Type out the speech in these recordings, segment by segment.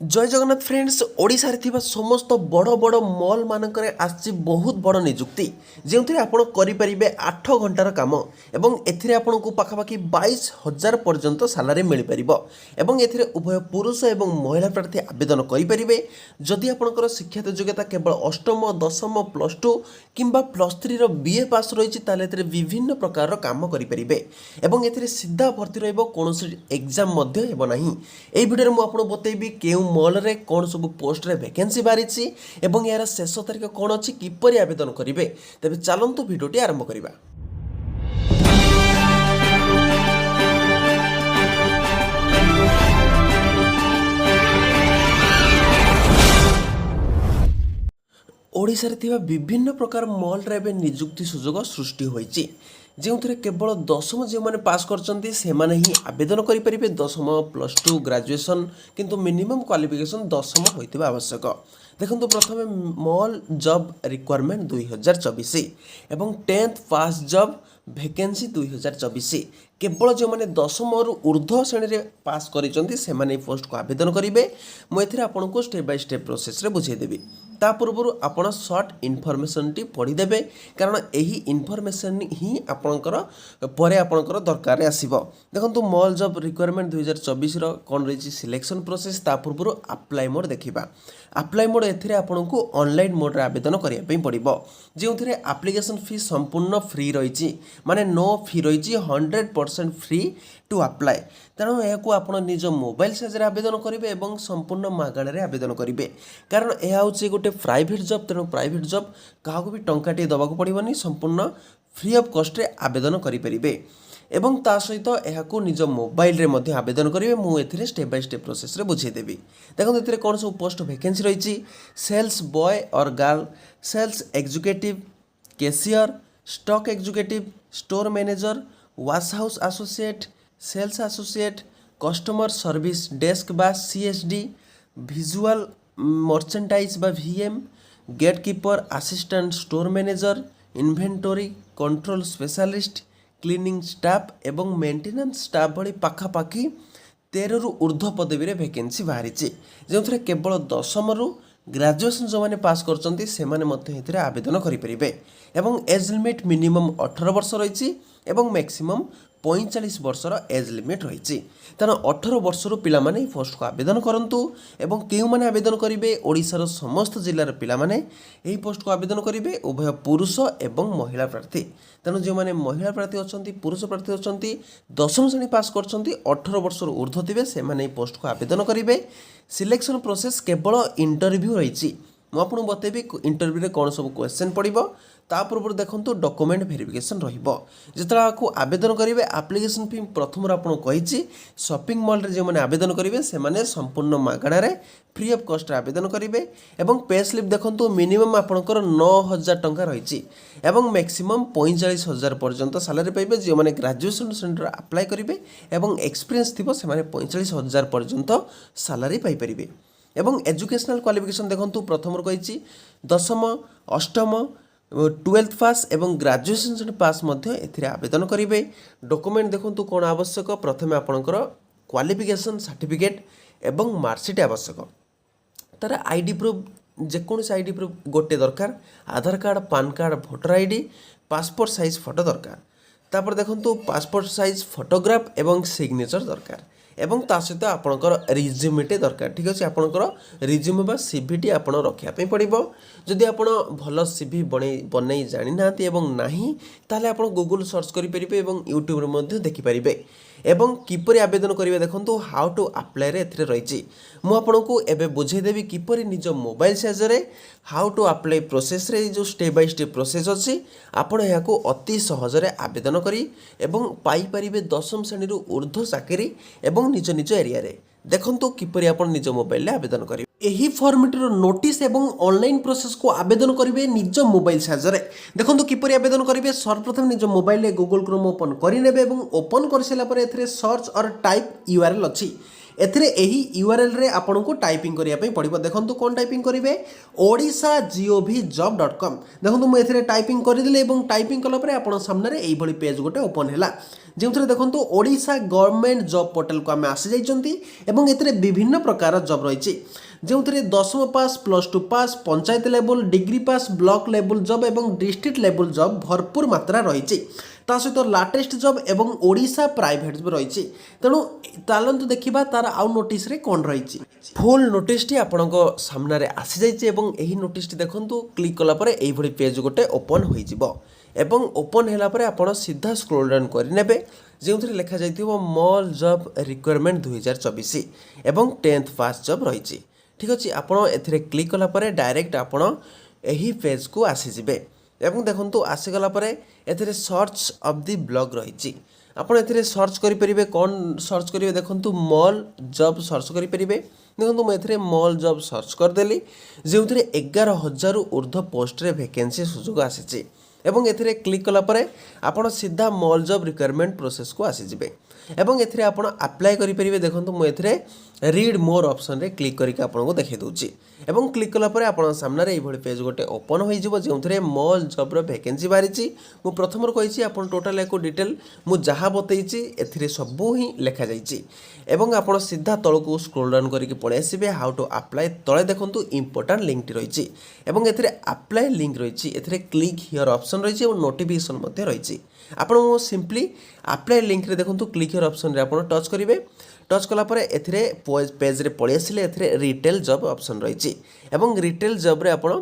जय जगन्नाथ फ्रेंड्स ओडिशा रे थिबा समस्त बड़ बड़ मॉल मानकरे आछि बहुत बड़ निजुक्ति जेउथिरे आपण करि परिबे 8 घंटार काम एवं एथिरे आपनको पाखापाखि 22,000 पर्यंत सालारी मिल परिबो एवं एथिरे उभय पुरुष एवं महिला प्रार्थी आवेदन करि परिबे जदि आपनकर शिक्षागत योग्यता केवल अष्टम दशम +2 किंबा +3 रो बीए पास रहिछि ताले एथिरे विभिन्न प्रकार रो काम करि परिबे एवं एथिरे सीधा भर्ती रहइबो कोनोसी एग्जाम मध्ये हेबो नाही एई भिडियो रे मु आपन बतैबी केउ मॉल रे कौन सब पोस्ट रे वैकेंसी बाहरी एवं यार शेष तारीख कौन अच्छी किपरि आवेदन करेंगे तेज चलतु भिडियोटी आरंभ करवा। ओडिशा रे थिबा विभिन्न प्रकार मॉल रे एबे नियुक्ति सुजोग सृष्टि होईची जो केवल दशम जो मैंने पास करछंती से माने ही आवेदन करि परिबे दशम +2 ग्रेजुएशन किंतु मिनिमम क्वालिफिकेशन दशम होइतिबा आवश्यक। देखंतु प्रथमे मॉल जॉब रिक्वायरमेंट 2024 एवं 10th पास जॉब वैकेंसी 2024 केवल जो मैंने दशम रु ऊर्ध्व श्रेणी रे पास करिसंती से माने पोस्ट को आवेदन करिवे। मु एथिरे आपनको स्टेप बाय स्टेप प्रोसेस रे बुझाई देबी ता पूर्व आपण शॉर्ट इनफॉरमेशन टी पढ़ी देबे कारण एही इनफॉरमेशन ही आपणकर परे आपणकर दरकार आसीबो। देखंतु मॉल जॉब रिक्वायरमेंट 2024 रो कोन रहिछि सिलेक्शन प्रोसेस ता पूर्व अप्लाई मोड देखिबा। अप्लाई मोड एथिरे आपणको ऑनलाइन मोड रे आवेदन करिया पई पड़िबो जेउथिरे एप्लिकेशन फी संपूर्ण फ्री रहिछि माने नो फी रहिछि 100% फ्री टू अप्लाई तेणु यह आप निज मोबाइल साइज आवेदन करेंगे और संपूर्ण मागणार आवेदन करेंगे कारण यह हूँ गोटे प्राइवेट जॉब तेणु प्राइवेट जॉब क्या भी टंकाटे दबाक पड़ोनी संपूर्ण फ्री ऑफ कॉस्ट रे आवेदन करेंगे एवं ता सहित यह निज मोबाइल रे मध्य आवेदन करेंगे मुझे स्टेप बाय स्टेप प्रोसेस रे बुझेदेवी। देखो ये कौन सब पोस्ट वैकेंसी रही सेल्स बॉय और girl sales executive cashier stock executive store manager wash house associate sales associate customer service desk बा सीएसडी विजुअल मर्चेंटाइज बा VM gate keeper assistant store manager inventory control specialist cleaning staff एवं maintenance staff भली पाखापाखि 13 रु ऊर्ध्व पदवी रे vacancy बाहरी जो केवल दशम रु ग्रेजुएशन जो मैंने पास करछंती से माने मध्य एथिरे आवेदन करि परिबे एवं एज लिमिट मिनिमम 18 वर्ष रही एवं मैक्सिमम 45 वर्षर एज लिमिट रही तेना 18 वर्षर पिला माने पोस्ट को आवेदन करंतु एवं केउ माने आवेदन करिवे ओडिशार समस्त जिल्लार पिला माने एही पोस्ट को आवेदन करिवे उभय पुरुष एवं महिला प्रार्थी तेणु जो माने महिला प्रार्थी अछंती पुरुष प्रार्थी अछंती दशम श्रेणी पास करछंती 18 वर्षर ऊर्ध्व थिबे से माने पोस्ट को आवेदन करिवे। सिलेक्शन प्रोसेस केवल इंटरव्यू रही मु आपको बतेबी इंटरव्यू रे कौन सब क्वेश्चन पड़ो ता पूर्व देखो डॉक्यूमेंट वेरिफिकेशन जिते आपको आवेदन करेंगे एप्लिकेशन फी प्रथम आपको कही शॉपिंग मॉल रे जो मैंने आवेदन करेंगे से माने संपूर्ण मागणार फ्री ऑफ कॉस्ट आवेदन करेंगे एवं पे स्लिप देखो मिनिमम आपंकर 9,000 टंका रही एवं मैक्सिमम 45,000 पर्यंत सालारी पाइबे जो मैंने ग्रेजुएशन सेंटर अप्लाई करेंगे एवं एक्सपीरियंस थी से 45,000 पर्यंत सालारी पाइपर एवं एजुकेशनल क्वालिफिकेशन देखो प्रथम कही दशम अष्टम 12th पास एवं ग्रेजुएशन पास एथिरे आवेदन करेंगे। डॉक्यूमेंट देखो कौन आवश्यक प्रथम आपणकर क्वालिफिकेशन सर्टिफिकेट एवं मार्कशीट आवश्यक तार आईडी प्रूफ जेकोसी आईडी प्रूफ गोटे दरकार Aadhaar card PAN card voter ID passport size photo दरकार तापर देखो पासपोर्ट साइज फोटोग्राफ एवं सिग्नेचर दरकार एवं ता सहित आपणकर रिज्यूमेटे दरकार ठीक अच्छे आपणकर रिज्यूमे बा सीवीटी आपण रखिया पड़ो जदि आपण भल सीवी बनई जानी ना एवं नाही ताले आपण गूगल सर्च करेंगे और यूट्यूब रे देखिपारे एवं किपरि आवेदन करेंगे देखो हाउ टू अप्लाई रे एथिरे रही मुझे एबे बुझेदेवी किपरि निज मोबाइल साइज रे हाउ टू अप्लाई प्रोसेस रे जो स्टेप बाय स्टेप प्रोसेस अच्छी आपण यहाँ अति सहजरे आवेदन करी एवं पाई परिबे दशम श्रेणी ऊर्ध्व चाकरी एवं निज निज एरिया रे देखंतु किपरि आपण निज मोबाइल रे आवेदन करी एही फॉर्मेटर नोटिस एवं ऑनलाइन प्रोसेस को आवेदन करेंगे निज मोबाइल साहाय्य देखो किपरि आवेदन करेंगे सर्वप्रथम निज मोबाइल गूगल क्रोम ओपन करने और ओपन कर सारा सर्च और टाइप यूआरएल अच्छी एथिरे एही यूआरएल रे आपन को टाइपिंग करिया पई पड़िबो देखंतु कोन टाइपिंग करिवे odisha.gov.com देखंतु मु एथिरे टाइपिंग करि दिले एवं टाइपिंग कला परे आपन सामने रे एई भली पेज गोटे ओपन हैला जेउथरे देखंतु ओडिशा गवर्नमेंट जॉब पोर्टल को आमे आसी जाइचंती एवं एथिरे विभिन्न प्रकार जॉब रहिछि जेउथरे 10th पास +2 पास पंचायत लेवल डिग्री पास ब्लॉक लेवल जॉब एवं डिस्ट्रिक्ट लेवल जॉब भरपूर मात्रा रहिछि ता सहित लाटेस्ट जॉब एवं ओडिशा प्राइवेट भी रही तेणु चलतु देखा तार आउ नोटिस रे कौन रही फुल नोटिस टी आपण सामने आसी जाइए नोटिस देखु क्लिक कलापर यही पेज गोटे ओपन हो ओपन है आप सीधा स्क्रोल डाउन करेंगे जो लिखा जाइए मॉल जॉब रिक्वायरमेंट 2024 एवं 10th पास जॉब रही ठीक अच्छे आपड़ ए क्लिक कलापर डायरेक्ट आपण यही पेज को आसीजे एवं देखो आसीगला एथिरे सर्च ऑफ दी ब्लॉग रही आपड़ ए सर्च करेंगे कौन सर्च करेंगे देखो मॉल जॉब सर्च करेंगे देखो मुझे मॉल जॉब सर्च करदेली जो 11,000 ऊर्ध्व पोस्ट रे वैकेंसी सुजोग आसी एवं एथिरे क्लिक कलापर आपड़ सीधा मॉल जॉब रिक्वायरमेंट प्रोसेस को आसीजे एवं एथिरे आपड़ अप्लाई करेंगे देखो मुझे रीड मोर ऑप्शन रे क्लिक करके आपको देखा दूची एवं क्लिक कलापर आपन सामने ये पेज गोटे ओपन हो जो मॉल जॉब रो वैकेंसी बाहरी मु प्रथम कही आप टोटाल एक डिटेल मु जहाँ बतई ए सबू ही लिखा जाइए एवं आप सीधा तल को स्क्रोल डाउन करके पलि आसबे हाउ टू अप्लाई तले देखो इंपोर्टाट लिंक रही अप्लाई लिंक रही क्लिक हियर ऑप्शन रही और नोटिफिकेशन रही आप सिंपली अप्लाई लिंक रे देखो क्लिक हियर ऑप्शन रे आप टच करेंगे टच कलापर एथिरे पेज रे पलि आसिले एथिरे रिटेल जॉब ऑप्शन रही एवं रिटेल जॉब रे आपण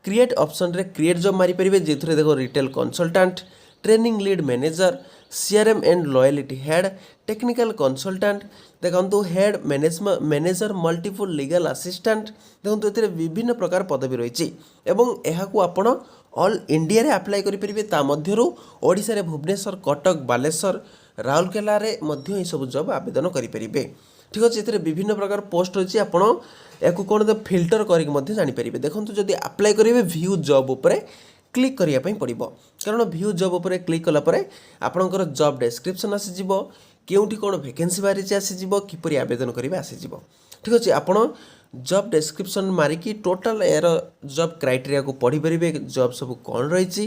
क्रिएट ऑप्शन रे क्रिएट जॉब मारी परिबे जेथुरे देखो retail consultant training lead manager CRM and loyalty head technical consultant देखो head manager multiple legal assistant देखो एथिरे विभिन्न प्रकार पदवी रही एवं एहाकू आपण ऑल इंडिया रे अप्लाई करि परिबे ता मध्यरु ओडिसा रे भुवनेश्वर कटक बालेश्वर राउरकेला रे मध्य ये सब जॉब आवेदन करेंगे ठीक अच्छे ये विभिन्न प्रकार पोस्ट रही आपड़ या कौन फिल्टर करके जानीपर देखो जब अप्लाई करेंगे व्यू जॉब उपर क्लिक करने पड़ो कारण व्यू जॉब उपर क्लिक कलापर आपणकर जॉब डेस्क्रिप्शन आसीज केउठी कौन वैकेंसी बाहरी आसीज किपरि आवेदन करेंगे आसीज ठीक अच्छे आप जॉब डेस्क्रिप्शन मारिकी टोटाल यार जॉब क्राइटेरिया को पढ़ी पारे जॉब सब कौन रही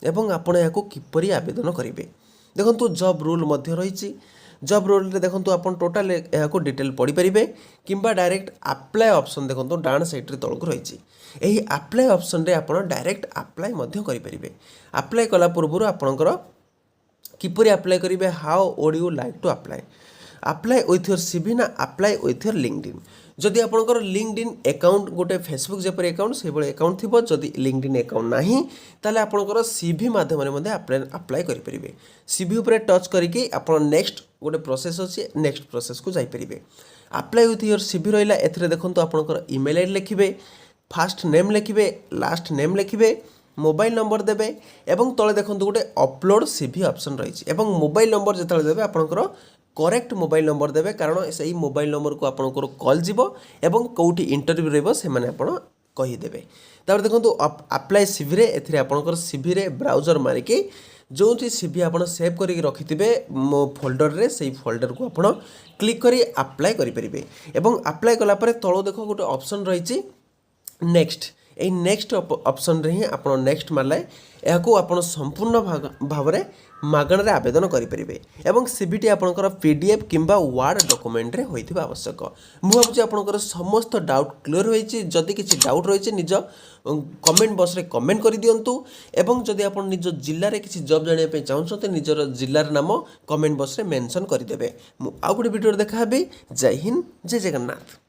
एवं आपण या किपरि आवेदन करेंगे देखो जॉब रूल मध्य रही जॉब रूल रे देखो आप टोटाल यहाँ डिटेल पढ़ी पारे कि डायरेक्ट अप्लाई ऑप्शन देखो डाण साइड तौक रही यही अप्लाई ऑप्शन रे आप डायरेक्ट अप्लाई करेंगे अप्लाई कला पूर्व आपणकर किपरि अप्लाई करेंगे how would you like to apply with your CV ना अप्लाई विथ योर लिंक्डइन जदि आपंकर लिंक्डइन अकाउंट गोटे फेसबुक जपर अकाउंट से अकाउंट थी जदि लिंक्डइन अकाउंट ना ताले आपंकर सीवी माध्यम अप्लाई करेंगे सीवी उपर टच करके आप नेक्स्ट गोटे प्रोसेस अच्छे नेक्स्ट प्रोसेस को जापरेंगे अप्लाई विथ योर सीवी रहा ए देखो आपंकर ईमेल आईडी लिखिए फास्ट नेम लिखिए लास्ट नेम लिखिए मोबाइल नंबर देवे एवं तले देखो गोटे अपलोड सीवी ऑप्शन रही मोबाइल नंबर जो देवे आपंकर करेक्ट मोबाइल नंबर देवे कारण से मोबाइल नंबर को आपंकर कॉल जीव एवं कौटी इंटरव्यू रहिबो से माने आपण कहीदेवे तापर देखो अप्लाई सीवी रे एथिरे आपंकर सीवी रे ब्राउजर मारिकी जो सीवी आप सेव करके रखिथे मो फोल्डर रे से फोल्डर को आप क्लिक करी अप्लाई करेंगे एवं अप्लाई कलापर तल देखो गोटे ऑप्शन रही नेक्स्ट यही नेक्स्ट ऑप्शन रे ही आप नेक्स्ट मारले यहाँ संपूर्ण भाव में मागणारे आवेदन करेंगे एवं सीवीटी आपंकर पीडीएफ किंबा वार्ड डॉक्यूमेंट रे होइथिबा आवश्यक मु भाबुची आपंकर समस्त डाउट क्लियर होइछि जदि किछि डाउट रहिछि निज कमेंट बॉक्स रे कमेंट करि दियंतु एवं जदि आपण निज जिल्ला रे किछि जॉब जानिया पे चाहउछते निजर जिल्लार नाम कमेंट बॉक्स रे मेंशन करि देबे मु आ गुटे वीडियो देखा हेबी जय हिंद जय जगन्नाथ।